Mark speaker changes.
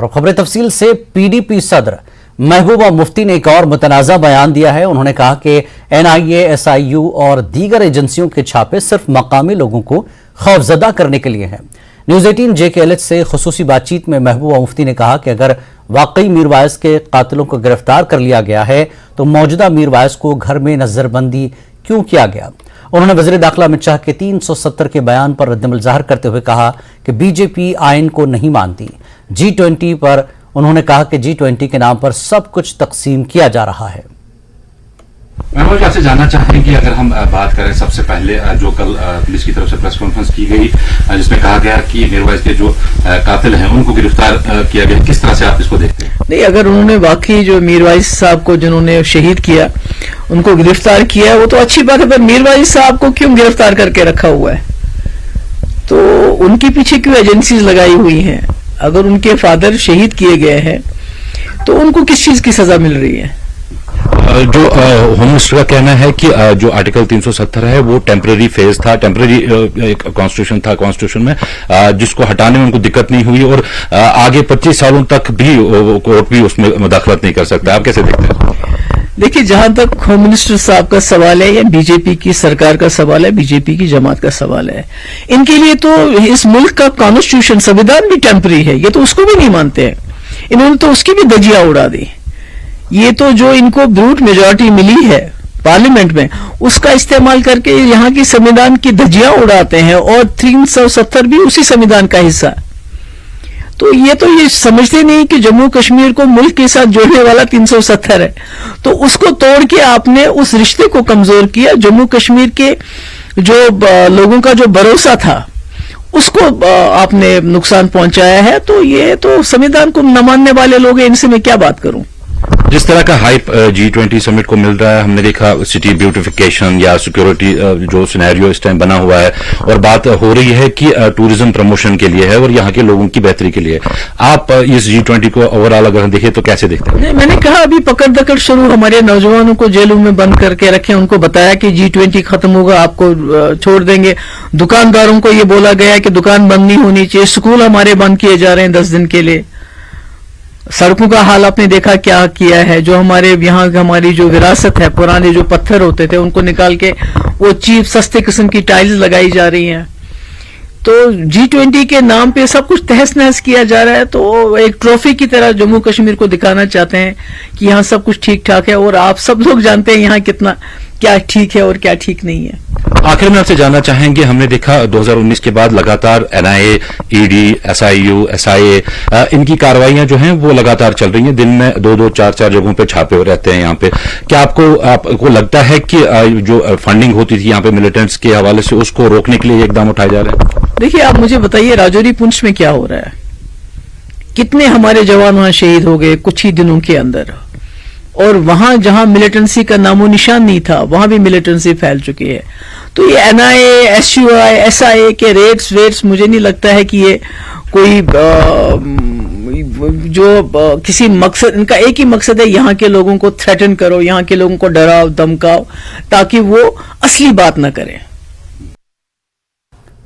Speaker 1: और खबरें तफसील से पीडीपी सदर महबूबा मुफ्ती ने एक और मुतनाज़ा बयान दिया है। उन्होंने कहा कि एनआईए, एसआईयू और दीगर एजेंसियों के छापे सिर्फ मकामी लोगों को खौफजदा करने के लिए हैं। न्यूज़ 18 JKLH से खुसूसी बातचीत में महबूबा मुफ्ती ने कहा कि अगर वाकई मीर वाइस के कातिलों को गिरफ्तार कर लिया गया है तो मौजूदा मीर वाइस को घर में नजरबंदी क्यों किया गया। उन्होंने वज़ीर दाखिला अमित शाह के 370 के बयान पर रद्दअमल ज़ाहिर करते हुए कहा कि बीजेपी आइन को नहीं मानती। G20 पर उन्होंने कहा कि G20 के नाम पर सब कुछ तकसीम किया जा रहा है।
Speaker 2: मैं आपसे जानना चाहेंगे कि अगर हम बात करें सबसे पहले जो कल पुलिस की तरफ से प्रेस कॉन्फ्रेंस की गई जिसमें कहा गया कि मीर वाइस के जो कातिल हैं उनको गिरफ्तार किया गया, किस तरह से आप इसको देखते हैं?
Speaker 3: नहीं, अगर उन्होंने वाकई जो मीर वाइस साहब को जिन्होंने शहीद किया उनको गिरफ्तार किया वो तो अच्छी बात है, पर मीर वाइस साहब को क्यों गिरफ्तार करके रखा हुआ है? तो उनके पीछे क्यों एजेंसीज लगाई हुई हैं? अगर उनके फादर शहीद किए गए हैं तो उनको किस चीज की सजा मिल रही है?
Speaker 4: जो होम मिनिस्टर का कहना है कि जो आर्टिकल 370 है वो टेम्पररी फेज था, टेम्पररी एक कॉन्स्टिट्यूशन था, कॉन्स्टिट्यूशन में जिसको हटाने में उनको दिक्कत नहीं हुई और आगे 25 सालों तक भी कोर्ट भी उसमें मुदाखलत नहीं कर सकता। आप कैसे देखते हैं?
Speaker 3: देखिए, जहां तक होम मिनिस्टर साहब का सवाल है या बीजेपी की सरकार का सवाल है, बीजेपी की जमात का सवाल है, इनके लिए तो इस मुल्क का कॉन्स्टिट्यूशन, संविधान भी टेम्पररी है, ये तो उसको भी नहीं मानते हैं। इन्होंने तो उसकी भी धज्जियां उड़ा दी। ये तो जो इनको ब्रूट मेजॉरिटी मिली है पार्लियामेंट में उसका इस्तेमाल करके यहाँ की संविधान की धज्जियां उड़ाते हैं और 370 भी उसी संविधान का हिस्सा है। तो ये समझते नहीं कि जम्मू कश्मीर को मुल्क के साथ जोड़ने वाला 370 है, तो उसको तोड़ के आपने उस रिश्ते को कमजोर किया। जम्मू कश्मीर के जो लोगों का जो भरोसा था उसको आपने नुकसान पहुंचाया है। तो ये तो संविधान को न मानने वाले लोग हैं, इनसे मैं क्या बात करूं।
Speaker 4: जिस तरह का हाइप G20 समिट को मिल रहा है, हमने देखा सिटी ब्यूटिफिकेशन या सिक्योरिटी जो सिनेरियो इस टाइम बना हुआ है और बात हो रही है कि टूरिज्म प्रमोशन के लिए है और यहाँ के लोगों की बेहतरी के लिए। आप इस G20 को ओवरऑल अगर देखें तो कैसे देखते हैं?
Speaker 3: मैंने कहा अभी पकड़ दकड़ शुरू, हमारे नौजवानों को जेलों में बंद करके रखे, उनको बताया कि G20 खत्म होगा, आपको छोड़ देंगे। दुकानदारों को ये बोला गया कि दुकान बंद नहीं होनी चाहिए। स्कूल हमारे बंद किए जा रहे हैं 10 दिन के लिए। सड़कों का हाल आपने देखा क्या किया है। जो हमारे यहाँ हमारी जो विरासत है, पुराने जो पत्थर होते थे उनको निकाल के वो चीप सस्ते किस्म की टाइल्स लगाई जा रही हैं। तो G20 के नाम पे सब कुछ तहस नहस किया जा रहा है। तो एक ट्रॉफी की तरह जम्मू कश्मीर को दिखाना चाहते हैं कि यहाँ सब कुछ ठीक ठाक है, और आप सब लोग जानते हैं यहाँ कितना क्या ठीक है और क्या ठीक नहीं है।
Speaker 4: आखिर में आपसे जानना चाहेंगे, हमने देखा 2019 के बाद लगातार NIA, ED, SIU, SIA इनकी कार्रवाइयां जो हैं वो लगातार चल रही हैं। दिन में 2-2, 4-4 जगहों पे छापे हो रहते हैं यहाँ पे। क्या आपको लगता है कि जो फंडिंग होती थी यहाँ पे मिलिटेंट्स के हवाले से उसको रोकने के लिए एकदम उठाए जा रहे हैं? देखिए,
Speaker 3: आप मुझे बताइए राजौरी पुंछ में क्या हो रहा है? कितने हमारे जवान वहां शहीद हो गए कुछ ही दिनों के अंदर, और वहां जहां मिलिटेंसी का नामो निशान नहीं था वहां भी मिलिटेंसी फैल चुकी है। तो ये NIA, SUI, SIA के रेट्स मुझे नहीं लगता है कि ये कोई जो किसी मकसद, इनका एक ही मकसद है, यहाँ के लोगों को थ्रेटन करो, यहाँ के लोगों को डराओ धमकाओ ताकि वो असली बात ना करें।